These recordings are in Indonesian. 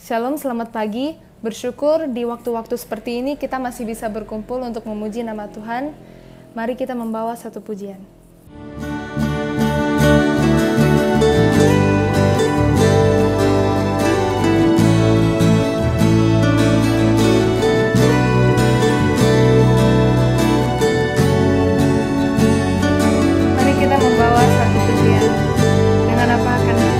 Shalom, selamat pagi. Bersyukur di waktu-waktu seperti ini kita masih bisa berkumpul untuk memuji nama Tuhan. Mari kita membawa satu pujian. Mari kita membawa satu pujian. Dengan apa akan kita?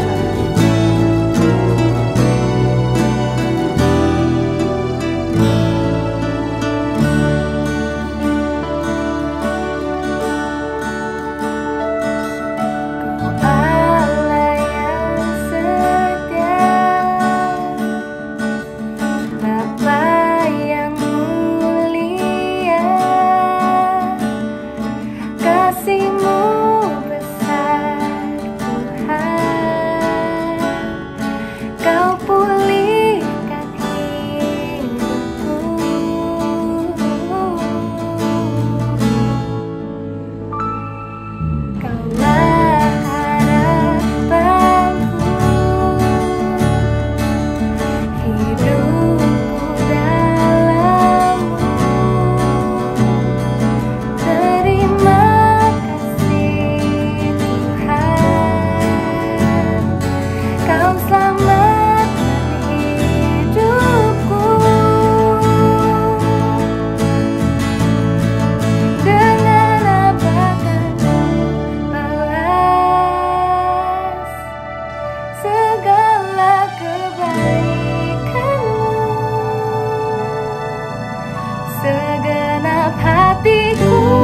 Segenap hatiku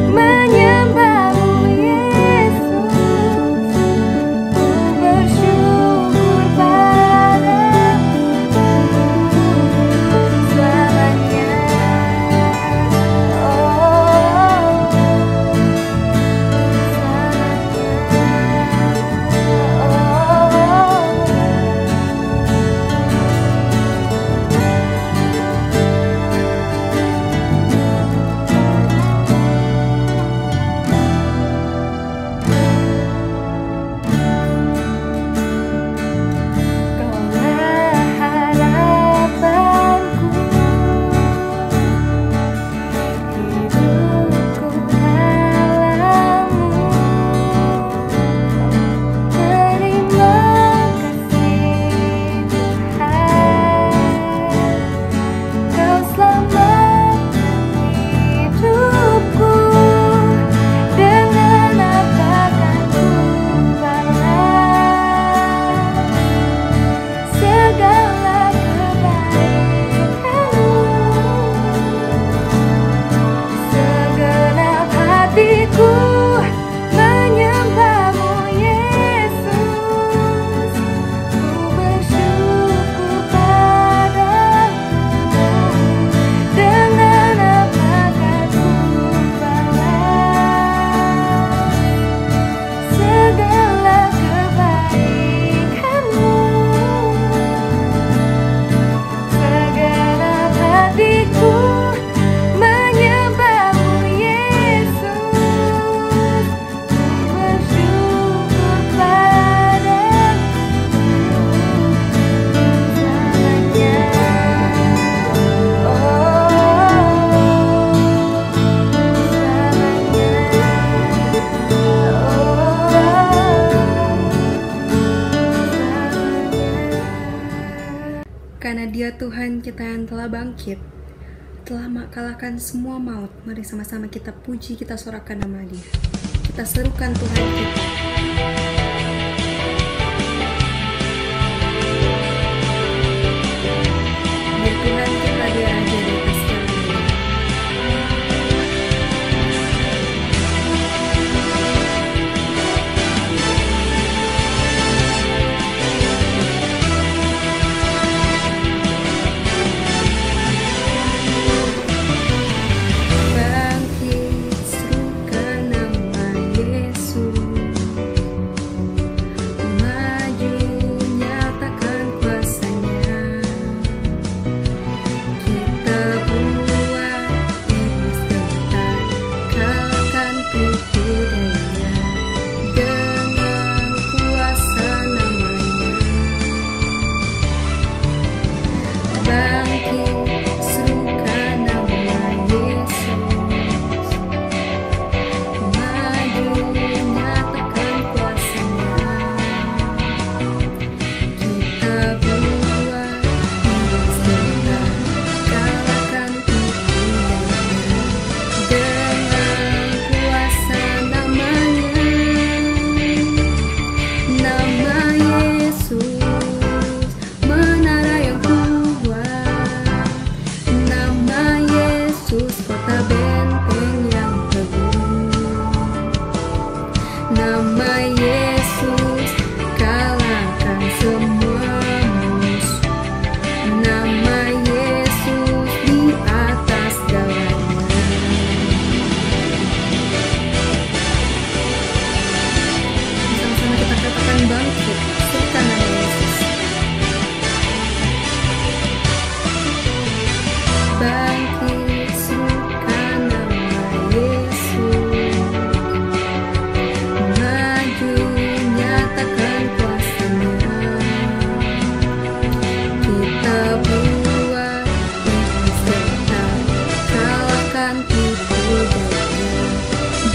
menyembahmu Yesus, ku bersyukur padamu selamanya. Karena Dia Tuhan kita yang telah bangkit, telah mengalahkan semua maut. Mari sama-sama kita puji, kita sorakan nama Dia. Kita serukan Tuhan kita. Dia Tuhan kita, Dia Raja di atas segala. Bangkit, serukan nama Yesus. Nama Yesus kalahkan semua musuh. Nama Yesus di atas segalanya. Sama-sama kita katakan bangkit, serta nama Yesus. Bangkit, suka nama Yesus. Maju, nyatakan kuasa-Nya. Kita buat iblis tetap, kalahkan tipu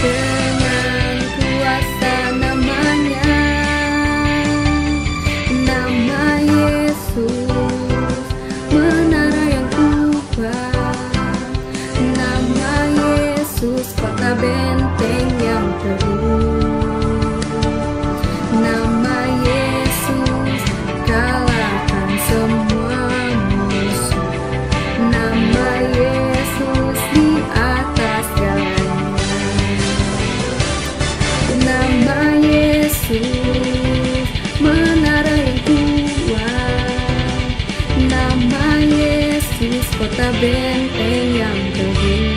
daya dengan kuasa namanya. Nama Yesus, menara yang kuat. Nama Yesus, kota benteng yang teguh. Nama Yesus kalahkan semua musuh. Nama Yesus di atas segalanya. Nama Yesus, menara yang kuat. Nama Yesus, kota benteng yang teguh.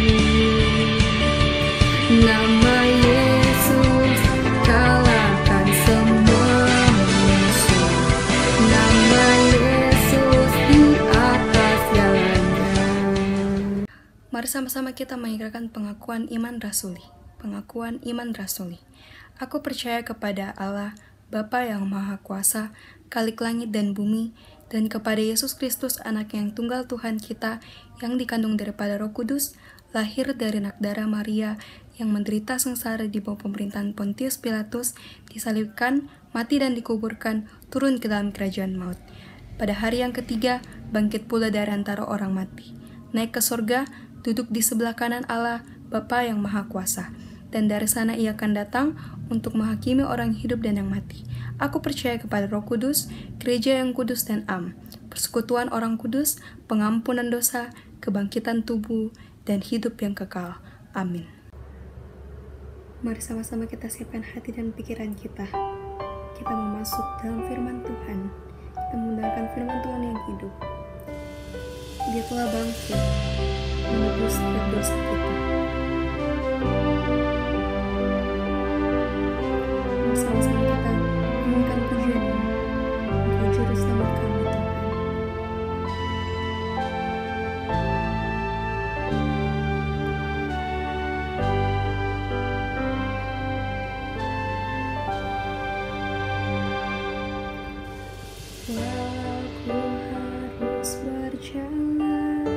Nama Yesus kalahkan semua musuh. Nama Yesus di atas segalanya. Mari sama-sama kita mengikrarkan pengakuan iman rasuli. Pengakuan iman rasuli. Aku percaya kepada Allah, Bapa yang Maha Kuasa, Khalik langit dan bumi, dan kepada Yesus Kristus, Anak yang tunggal Tuhan kita, yang dikandung daripada Roh Kudus, lahir dari anak darah Maria, yang menderita sengsara di bawah pemerintahan Pontius Pilatus, disalibkan, mati dan dikuburkan, turun ke dalam kerajaan maut. Pada hari yang ketiga, bangkit pula dari antara orang mati, naik ke sorga, duduk di sebelah kanan Allah, Bapa yang Maha Kuasa. Dan dari sana Ia akan datang untuk menghakimi orang hidup dan yang mati. Aku percaya kepada Roh Kudus, gereja yang kudus dan am, persekutuan orang kudus, pengampunan dosa, kebangkitan tubuh, dan hidup yang kekal. Amin. Mari sama-sama kita siapkan hati dan pikiran kita. Kita mau masuk dalam firman Tuhan. Kita mendengarkan firman Tuhan yang hidup. Dia telah bangkit, menebus setiap dosa kita. Bersama-sama kita menyanyikan pujian ini. Engkau juru selamat kami, Tuhan. Walau ku harus berjalan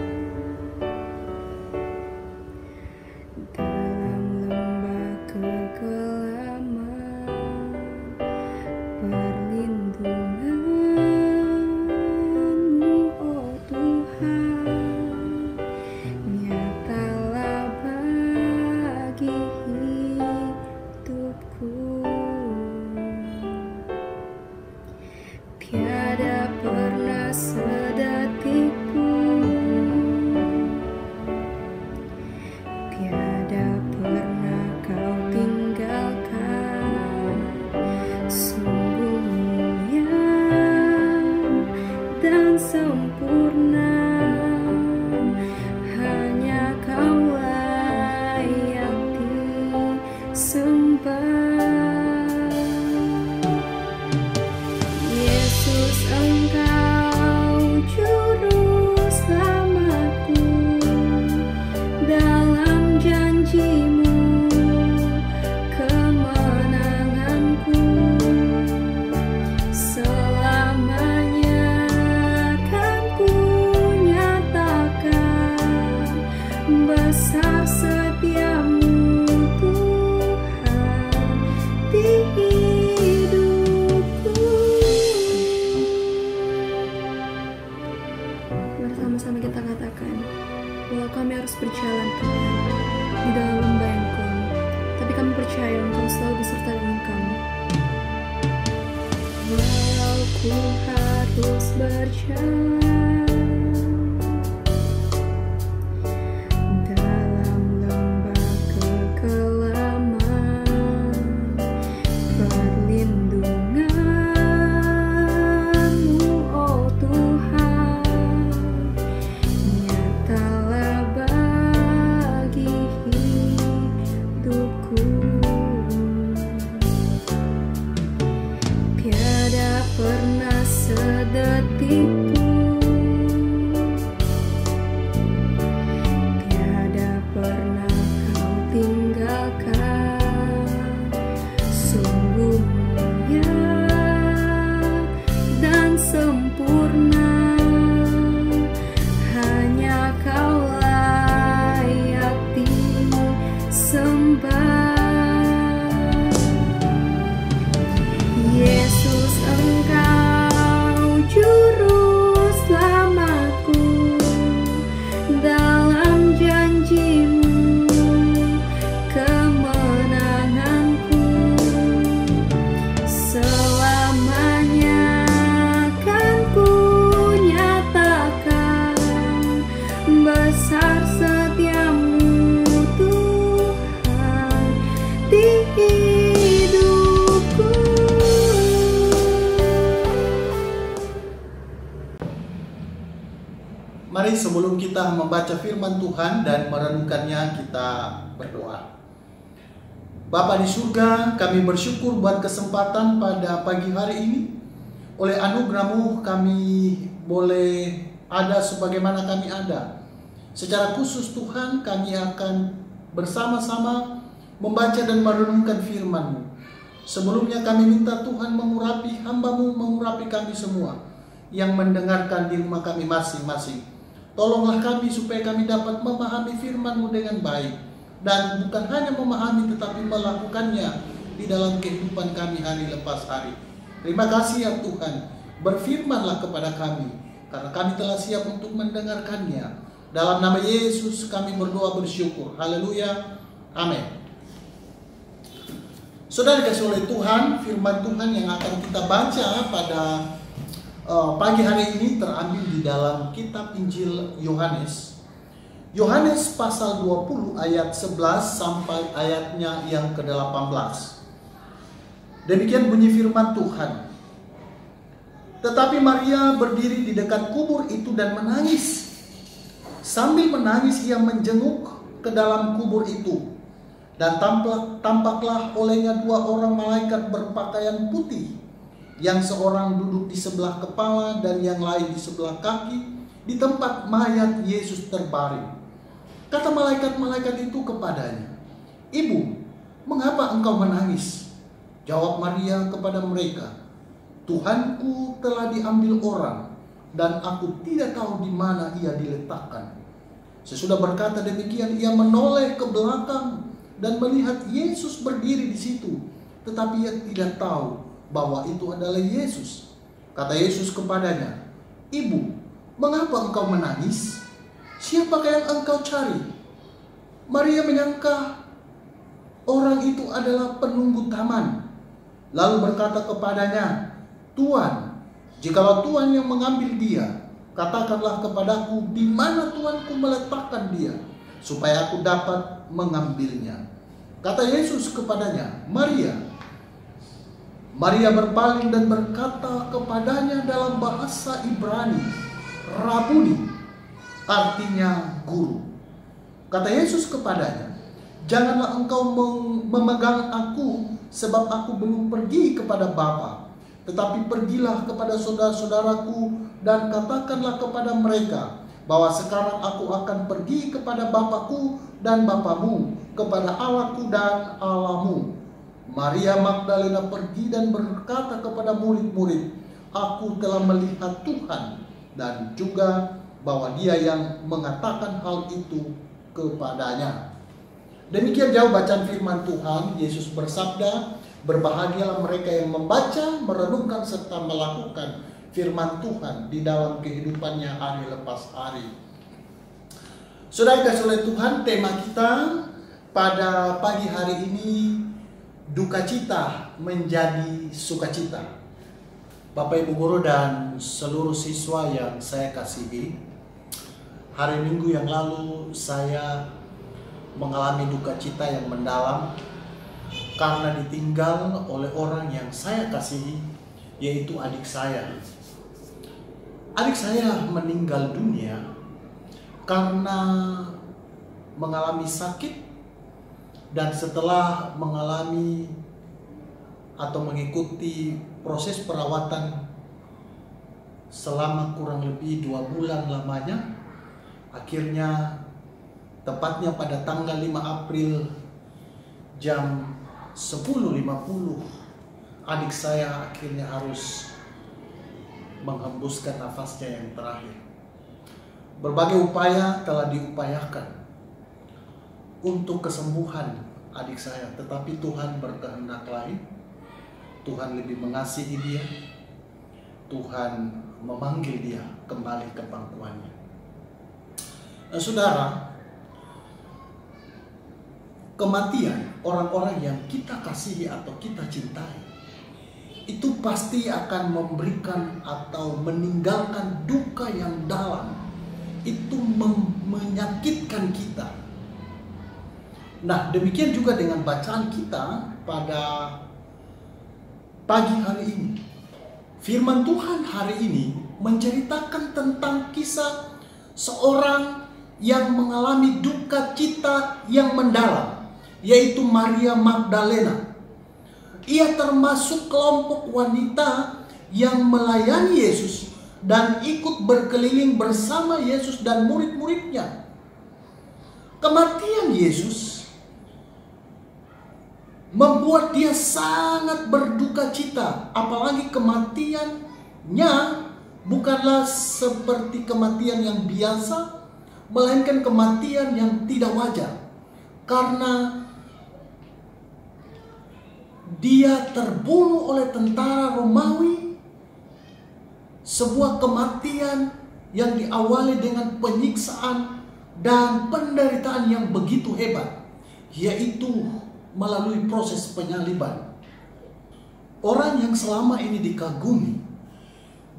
dalam lembah kegelapan, perlindungan-Mu, oh Tuhan, nyatalah bagi hidupku. Tiada pernah sedetik pun, tiada pernah Kau tinggalkan. Sungguh mulia dan sempurna, hanya Kau layak disembah. Yesus, Engkau juru selamatku, dalam janji-Mu kemenanganku. Selamanya kan ku nyatakan besar setia-Mu, Tuhan, di hidupku. Bersama-sama kita katakan bahwa kami harus berjalan, Tuhan, di dalam lembah yang kelam, tapi kami percaya Engkau selalu beserta dengan kami. Walau ku harus berjalan dalam lembah kekelaman, kita membaca firman Tuhan dan merenungkannya, kita berdoa. Bapa di surga, kami bersyukur buat kesempatan pada pagi hari ini. Oleh anugerah-Mu kami boleh ada sebagaimana kami ada. Secara khusus Tuhan, kami akan bersama-sama membaca dan merenungkan firman-Mu. Sebelumnya kami minta Tuhan mengurapi hamba-Mu, mengurapi kami semua yang mendengarkan di rumah kami masing-masing. Tolonglah kami supaya kami dapat memahami firman-Mu dengan baik. Dan bukan hanya memahami tetapi melakukannya di dalam kehidupan kami hari lepas hari. Terima kasih ya Tuhan, berfirmanlah kepada kami, karena kami telah siap untuk mendengarkannya. Dalam nama Yesus kami berdoa bersyukur. Haleluya. Amin. Saudara dikasih oleh Tuhan, firman Tuhan yang akan kita baca pada pagi hari ini terambil di dalam kitab Injil Yohanes. Yohanes pasal 20 ayat 11 sampai ayatnya yang ke-18. Demikian bunyi firman Tuhan. Tetapi Maria berdiri di dekat kubur itu dan menangis. Sambil menangis ia menjenguk ke dalam kubur itu. Dan tampaklah olehnya 2 orang malaikat berpakaian putih, yang seorang duduk di sebelah kepala dan yang lain di sebelah kaki, di tempat mayat Yesus terbaring. Kata malaikat-malaikat itu kepadanya, "Ibu, mengapa engkau menangis?" Jawab Maria kepada mereka, "Tuhanku telah diambil orang, dan aku tidak tahu di mana ia diletakkan." Sesudah berkata demikian, ia menoleh ke belakang dan melihat Yesus berdiri di situ, tetapi ia tidak tahu bahwa itu adalah Yesus. Kata Yesus kepadanya, "Ibu, mengapa engkau menangis? Siapakah yang engkau cari?" Maria menyangka orang itu adalah penunggu taman, lalu berkata kepadanya, "Tuan, jikalau Tuan yang mengambil dia, katakanlah kepadaku di mana Tuanku meletakkan dia, supaya aku dapat mengambilnya." Kata Yesus kepadanya, "Maria." Maria berpaling dan berkata kepadanya dalam bahasa Ibrani, "Rabuni," artinya guru. Kata Yesus kepadanya, "Janganlah engkau memegang aku, sebab aku belum pergi kepada Bapa. Tetapi pergilah kepada saudara-saudaraku dan katakanlah kepada mereka bahwa sekarang aku akan pergi kepada Bapakku dan Bapamu, kepada Allahku dan Allahmu." Maria Magdalena pergi dan berkata kepada murid-murid, "Aku telah melihat Tuhan," dan juga bahwa Dia yang mengatakan hal itu kepadanya. Demikian jauh bacaan firman Tuhan. Yesus bersabda, "Berbahagialah mereka yang membaca, merenungkan, serta melakukan firman Tuhan di dalam kehidupannya hari lepas hari." Saudara dikasih oleh Tuhan, tema kita pada pagi hari ini, duka cita menjadi sukacita. Bapak Ibu Guru dan seluruh siswa yang saya kasihi, hari Minggu yang lalu saya mengalami duka cita yang mendalam karena ditinggal oleh orang yang saya kasihi, yaitu adik saya. Adik saya meninggal dunia karena mengalami sakit, dan setelah mengalami atau mengikuti proses perawatan selama kurang lebih 2 bulan lamanya, akhirnya tepatnya pada tanggal 5 April jam 10.50, adik saya akhirnya harus menghembuskan nafasnya yang terakhir. Berbagai upaya telah diupayakan untuk kesembuhan adik saya, tetapi Tuhan berkehendak lain. Tuhan lebih mengasihi dia. Tuhan memanggil dia kembali ke pangkuannya. Nah, saudara, kematian orang-orang yang kita kasihi atau kita cintai itu pasti akan memberikan atau meninggalkan duka yang dalam. Itu menyakitkan kita. Nah, demikian juga dengan bacaan kita pada pagi hari ini. Firman Tuhan hari ini menceritakan tentang kisah seorang yang mengalami duka cita yang mendalam, yaitu Maria Magdalena. Ia termasuk kelompok wanita yang melayani Yesus dan ikut berkeliling bersama Yesus dan murid-muridnya. Kematian Yesus membuat dia sangat berduka cita, apalagi kematiannya bukanlah seperti kematian yang biasa, melainkan kematian yang tidak wajar, karena dia terbunuh oleh tentara Romawi. Sebuah kematian yang diawali dengan penyiksaan dan penderitaan yang begitu hebat, yaitu melalui proses penyaliban. Orang yang selama ini dikagumi,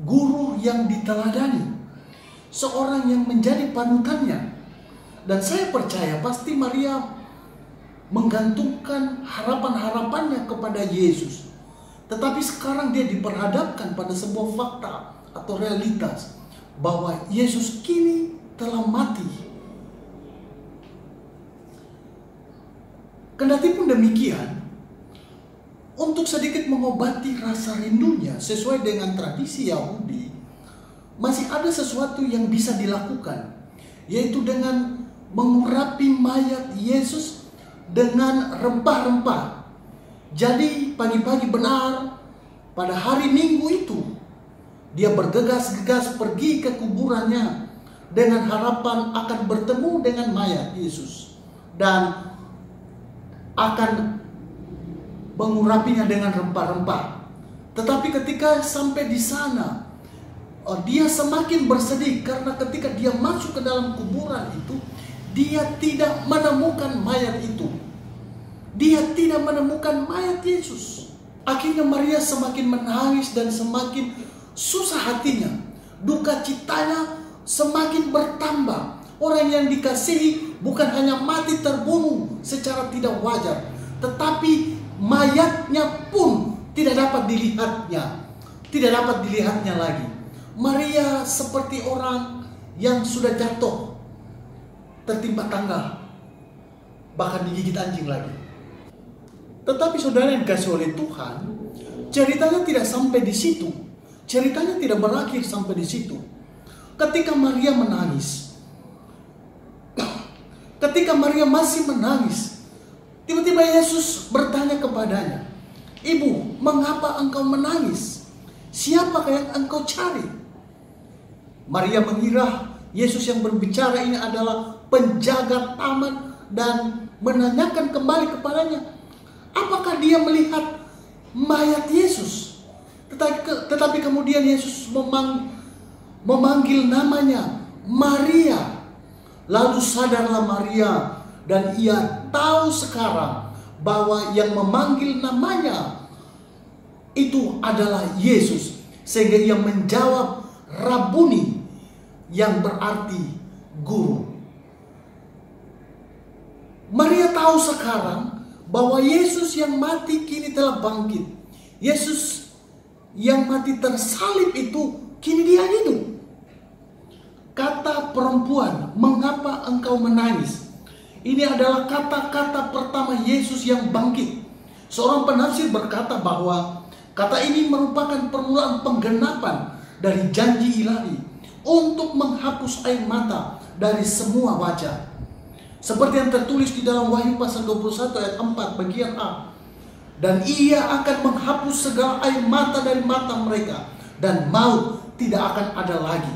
guru yang diteladani, seorang yang menjadi panutannya. Dan saya percaya pasti Maria menggantungkan harapan-harapannya kepada Yesus. Tetapi sekarang dia diperhadapkan pada sebuah fakta atau realitas bahwa Yesus kini telah mati. Kendati pun demikian, untuk sedikit mengobati rasa rindunya sesuai dengan tradisi Yahudi, masih ada sesuatu yang bisa dilakukan, yaitu dengan mengurapi mayat Yesus dengan rempah-rempah. Jadi pagi-pagi benar pada hari Minggu itu, dia bergegas-gegas pergi ke kuburannya dengan harapan akan bertemu dengan mayat Yesus dan akan mengurapinya dengan rempah-rempah. Tetapi ketika sampai di sana, dia semakin bersedih karena ketika dia masuk ke dalam kuburan itu, dia tidak menemukan mayat itu. Dia tidak menemukan mayat Yesus. Akhirnya Maria semakin menangis dan semakin susah hatinya. Duka citanya semakin bertambah. Orang yang dikasihi bukan hanya mati terbunuh secara tidak wajar, tetapi mayatnya pun tidak dapat dilihatnya. Tidak dapat dilihatnya lagi. Maria seperti orang yang sudah jatuh, tertimpa tangga, bahkan digigit anjing lagi. Tetapi saudara yang dikasih oleh Tuhan, ceritanya tidak sampai di situ. Ceritanya tidak berakhir sampai di situ. Ketika Maria menangis, ketika Maria masih menangis, tiba-tiba Yesus bertanya kepadanya, "Ibu, mengapa engkau menangis? Siapakah yang engkau cari?" Maria mengira Yesus yang berbicara ini adalah penjaga taman dan menanyakan kembali kepadanya, apakah dia melihat mayat Yesus? Tetapi kemudian Yesus memanggil namanya Maria. Lalu sadarlah Maria dan ia tahu sekarang bahwa yang memanggil namanya itu adalah Yesus. Sehingga ia menjawab Rabuni, yang berarti guru. Maria tahu sekarang bahwa Yesus yang mati kini telah bangkit. Yesus yang mati tersalib itu kini dia hidup. Kata perempuan, "Mengapa engkau menangis?" Ini adalah kata-kata pertama Yesus yang bangkit. Seorang penafsir berkata bahwa kata ini merupakan permulaan penggenapan dari janji ilahi untuk menghapus air mata dari semua wajah. Seperti yang tertulis di dalam Wahyu pasal 21 ayat 4 bagian A. Dan ia akan menghapus segala air mata dari mata mereka, dan maut tidak akan ada lagi.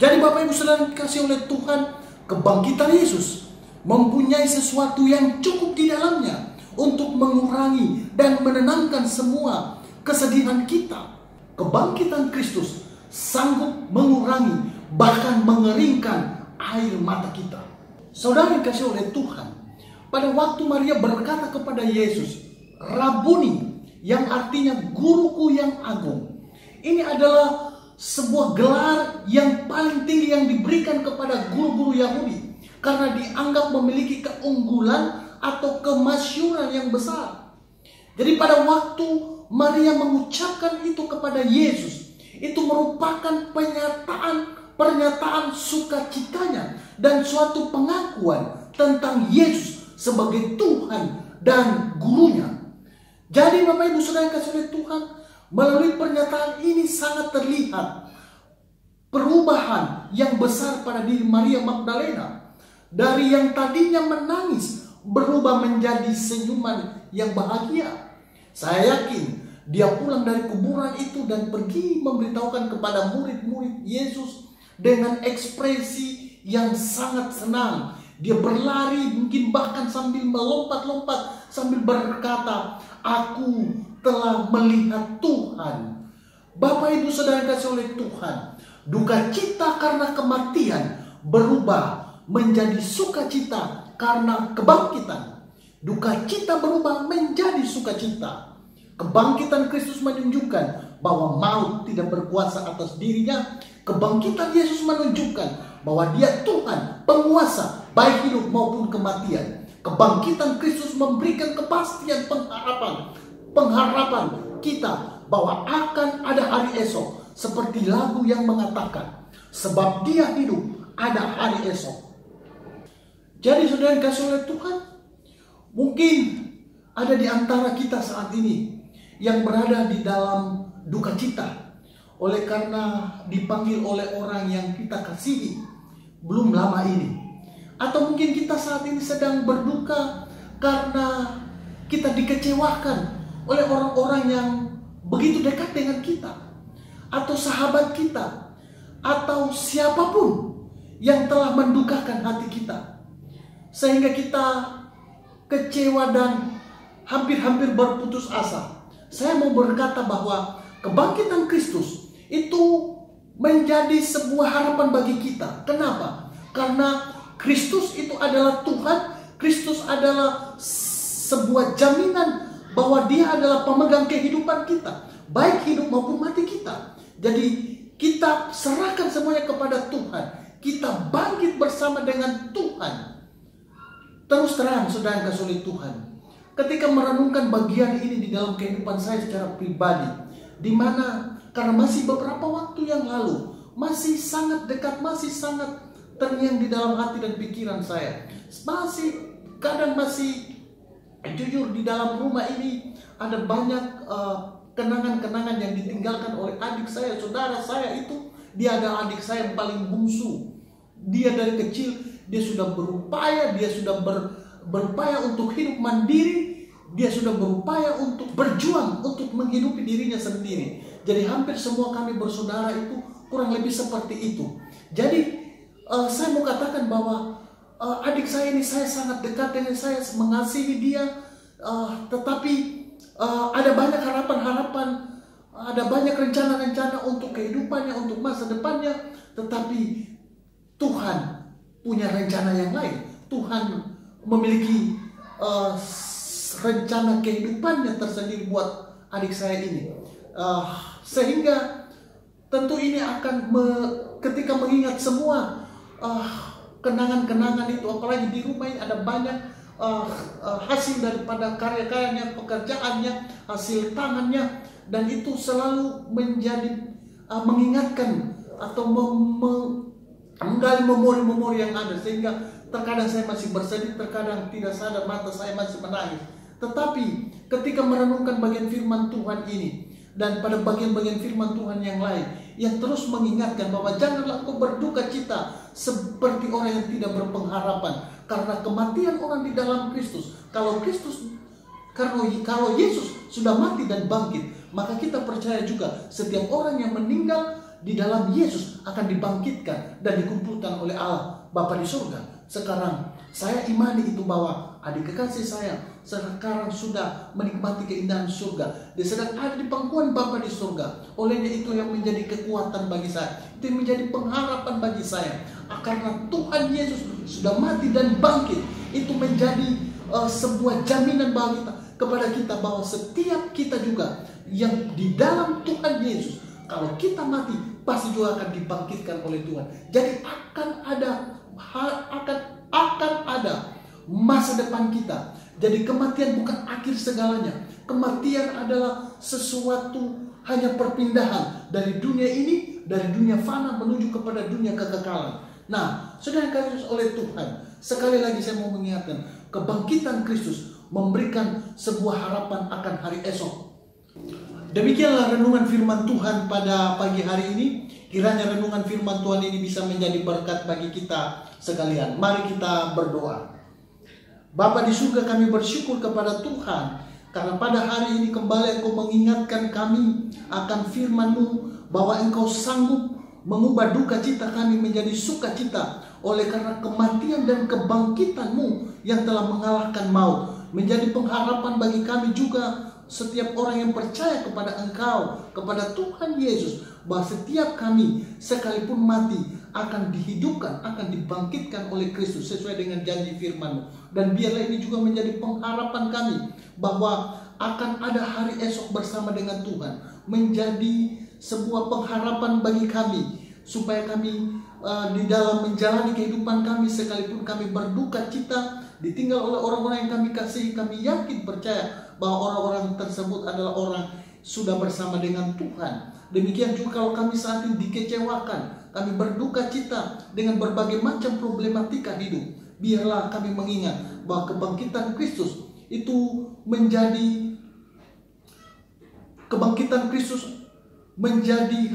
Jadi Bapak Ibu Saudara dikasih oleh Tuhan, kebangkitan Yesus mempunyai sesuatu yang cukup di dalamnya untuk mengurangi dan menenangkan semua kesedihan kita. Kebangkitan Kristus sanggup mengurangi, bahkan mengeringkan air mata kita. Saudara dikasih oleh Tuhan, pada waktu Maria berkata kepada Yesus, Rabuni, yang artinya guruku yang agung. Ini adalah sebuah gelar yang paling tinggi yang diberikan kepada guru-guru Yahudi, karena dianggap memiliki keunggulan atau kemasyhuran yang besar. Jadi pada waktu Maria mengucapkan itu kepada Yesus, itu merupakan pernyataan pernyataan sukacitanya dan suatu pengakuan tentang Yesus sebagai Tuhan dan gurunya. Jadi Bapak Ibu Saudara yang kasih oleh Tuhan, melalui pernyataan ini sangat terlihat perubahan yang besar pada diri Maria Magdalena. Dari yang tadinya menangis berubah menjadi senyuman yang bahagia. Saya yakin dia pulang dari kuburan itu dan pergi memberitahukan kepada murid-murid Yesus dengan ekspresi yang sangat senang. Dia berlari, mungkin bahkan sambil melompat-lompat, sambil berkata, "Aku telah melihat Tuhan." Bapak Ibu Saudara yang kasih oleh Tuhan, duka cita karena kematian berubah menjadi sukacita karena kebangkitan. Duka cita berubah menjadi sukacita. Kebangkitan Kristus menunjukkan bahwa maut tidak berkuasa atas dirinya. Kebangkitan Yesus menunjukkan bahwa Dia Tuhan, penguasa baik hidup maupun kematian. Kebangkitan Kristus memberikan kepastian pengharapan kita bahwa akan ada hari esok, seperti lagu yang mengatakan, sebab Dia hidup, ada hari esok. Jadi saudara yang kasih oleh Tuhan, mungkin ada di antara kita saat ini yang berada di dalam duka cita oleh karena dipanggil oleh orang yang kita kasihi belum lama ini. Atau mungkin kita saat ini sedang berduka karena kita dikecewakan oleh orang-orang yang begitu dekat dengan kita, atau sahabat kita, atau siapapun yang telah mendukakan hati kita, sehingga kita kecewa dan hampir-hampir berputus asa. Saya mau berkata bahwa kebangkitan Kristus itu menjadi sebuah harapan bagi kita. Kenapa? Karena Kristus itu adalah Tuhan. Kristus adalah sebuah jaminan bahwa Dia adalah pemegang kehidupan kita, baik hidup maupun mati kita. Jadi kita serahkan semuanya kepada Tuhan. Kita bangkit bersama dengan Tuhan. Terus terang saudara yang kasih oleh Tuhan, ketika merenungkan bagian ini di dalam kehidupan saya secara pribadi, di mana karena masih beberapa waktu yang lalu, masih sangat dekat, masih sangat terngiang di dalam hati dan pikiran saya. Kadang masih jujur di dalam rumah ini ada banyak kenangan-kenangan yang ditinggalkan oleh adik saya, saudara saya itu. Dia adalah adik saya yang paling bungsu. Dia dari kecil, dia sudah berupaya, berupaya untuk hidup mandiri. Dia sudah berupaya untuk berjuang, untuk menghidupi dirinya sendiri. Jadi hampir semua kami bersaudara itu kurang lebih seperti itu. Jadi saya mau katakan bahwa adik saya ini saya sangat dekat dengan saya, mengasihi dia. Tetapi ada banyak harapan-harapan, ada banyak rencana-rencana untuk kehidupannya, untuk masa depannya. Tetapi Tuhan punya rencana yang lain. Tuhan memiliki rencana kehidupannya tersendiri buat adik saya ini. Sehingga tentu ini akan ketika mengingat semua kenangan-kenangan itu, apalagi di rumah ini ada banyak hasil daripada karya-karyanya, pekerjaannya, hasil tangannya, dan itu selalu menjadi mengingatkan atau menggali memori-memori yang ada, sehingga terkadang saya masih bersedih, terkadang tidak sadar mata saya masih menangis. Tetapi ketika merenungkan bagian firman Tuhan ini, dan pada bagian-bagian firman Tuhan yang lain yang terus mengingatkan bahwa janganlah engkau berduka cita seperti orang yang tidak berpengharapan karena kematian orang di dalam Kristus. Kalau Yesus sudah mati dan bangkit, maka kita percaya juga setiap orang yang meninggal di dalam Yesus akan dibangkitkan dan dikumpulkan oleh Allah Bapa di surga. Sekarang saya imani itu bahwa adik kekasih saya sekarang sudah menikmati keindahan surga. Dia sedang ada di pangkuan Bapa di surga. Olehnya itu yang menjadi kekuatan bagi saya, itu yang menjadi pengharapan bagi saya. Karena Tuhan Yesus sudah mati dan bangkit, itu menjadi sebuah jaminan bagi kita, kepada kita bahwa setiap kita juga yang di dalam Tuhan Yesus, kalau kita mati pasti juga akan dibangkitkan oleh Tuhan. Jadi akan ada masa depan kita. Jadi kematian bukan akhir segalanya, Kematian adalah sesuatu hanya perpindahan dari dunia ini, dari dunia fana menuju kepada dunia kekekalan. Nah, saudara yang dikasihi oleh Tuhan, sekali lagi saya mau mengingatkan, kebangkitan Kristus memberikan sebuah harapan akan hari esok. Demikianlah renungan firman Tuhan pada pagi hari ini. Kiranya renungan firman Tuhan ini bisa menjadi berkat bagi kita sekalian. Mari kita berdoa. Bapa di surga, kami bersyukur kepada Tuhan karena pada hari ini kembali Engkau mengingatkan kami akan firman-Mu bahwa Engkau sanggup mengubah duka cita kami menjadi sukacita oleh karena kematian dan kebangkitan-Mu yang telah mengalahkan maut. Menjadi pengharapan bagi kami juga setiap orang yang percaya kepada Engkau, kepada Tuhan Yesus, bahwa setiap kami sekalipun mati akan dihidupkan, akan dibangkitkan oleh Kristus sesuai dengan janji firman-Mu. Dan biarlah ini juga menjadi pengharapan kami bahwa akan ada hari esok bersama dengan Tuhan, menjadi sebuah pengharapan bagi kami supaya kami di dalam menjalani kehidupan kami sekalipun kami berduka cita ditinggal oleh orang-orang yang kami kasihi, kami yakin percaya bahwa orang-orang tersebut adalah orang sudah bersama dengan Tuhan. Demikian juga kalau kami saat ini dikecewakan, kami berduka cita dengan berbagai macam problematika hidup, biarlah kami mengingat bahwa kebangkitan Kristus itu menjadi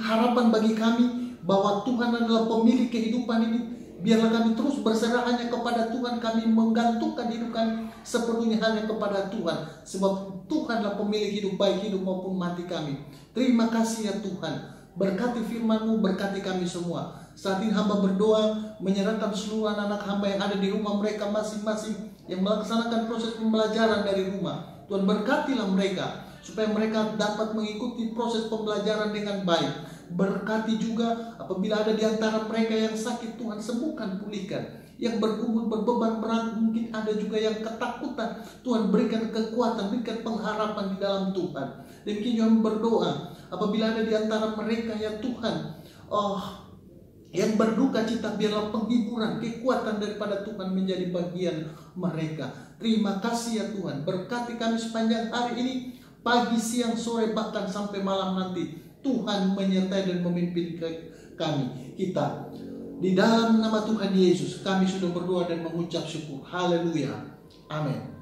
harapan bagi kami bahwa Tuhan adalah pemilik kehidupan ini. Biarlah kami terus berserah hanya kepada Tuhan, kami menggantungkan hidup kami sepenuhnya hanya kepada Tuhan, sebab Tuhanlah pemilik hidup, baik hidup maupun mati kami. Terima kasih ya Tuhan, berkati firman-Mu, berkati kami semua. Saat ini hamba berdoa menyerahkan seluruh anak-anak hamba yang ada di rumah mereka masing-masing, yang melaksanakan proses pembelajaran dari rumah. Tuhan berkatilah mereka supaya mereka dapat mengikuti proses pembelajaran dengan baik. Berkati juga apabila ada di antara mereka yang sakit, Tuhan sembuhkan, pulihkan. Yang bergumul, berbeban berat, mungkin ada juga yang ketakutan, Tuhan berikan kekuatan, berikan pengharapan di dalam Tuhan. Demikian juga berdoa apabila ada di antara mereka ya Tuhan, yang berduka cita, biarlah penghiburan, kekuatan daripada Tuhan menjadi bagian mereka. Terima kasih ya Tuhan, berkati kami sepanjang hari ini, pagi, siang, sore, bahkan sampai malam nanti. Tuhan menyertai dan memimpin kita. Di dalam nama Tuhan Yesus kami sudah berdoa dan mengucap syukur. Haleluya. Amin.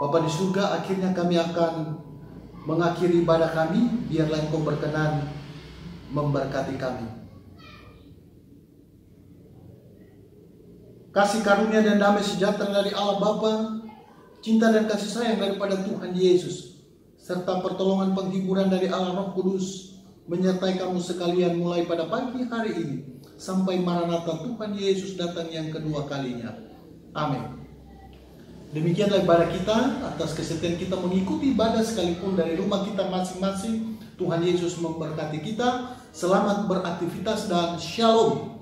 Bapa di surga, akhirnya kami akan mengakhiri ibadah kami. Biarlah Engkau berkenan memberkati kami. Kasih karunia dan damai sejahtera dari Allah Bapa, cinta dan kasih sayang daripada Tuhan Yesus, serta pertolongan penghiburan dari Allah Roh Kudus menyertai kamu sekalian mulai pada pagi hari ini sampai Maranatha Tuhan Yesus datang yang kedua kalinya. Amin. Demikianlah ibadah kita. Atas kesetiaan kita mengikuti ibadah sekalipun dari rumah kita masing-masing, Tuhan Yesus memberkati kita. Selamat beraktivitas dan shalom.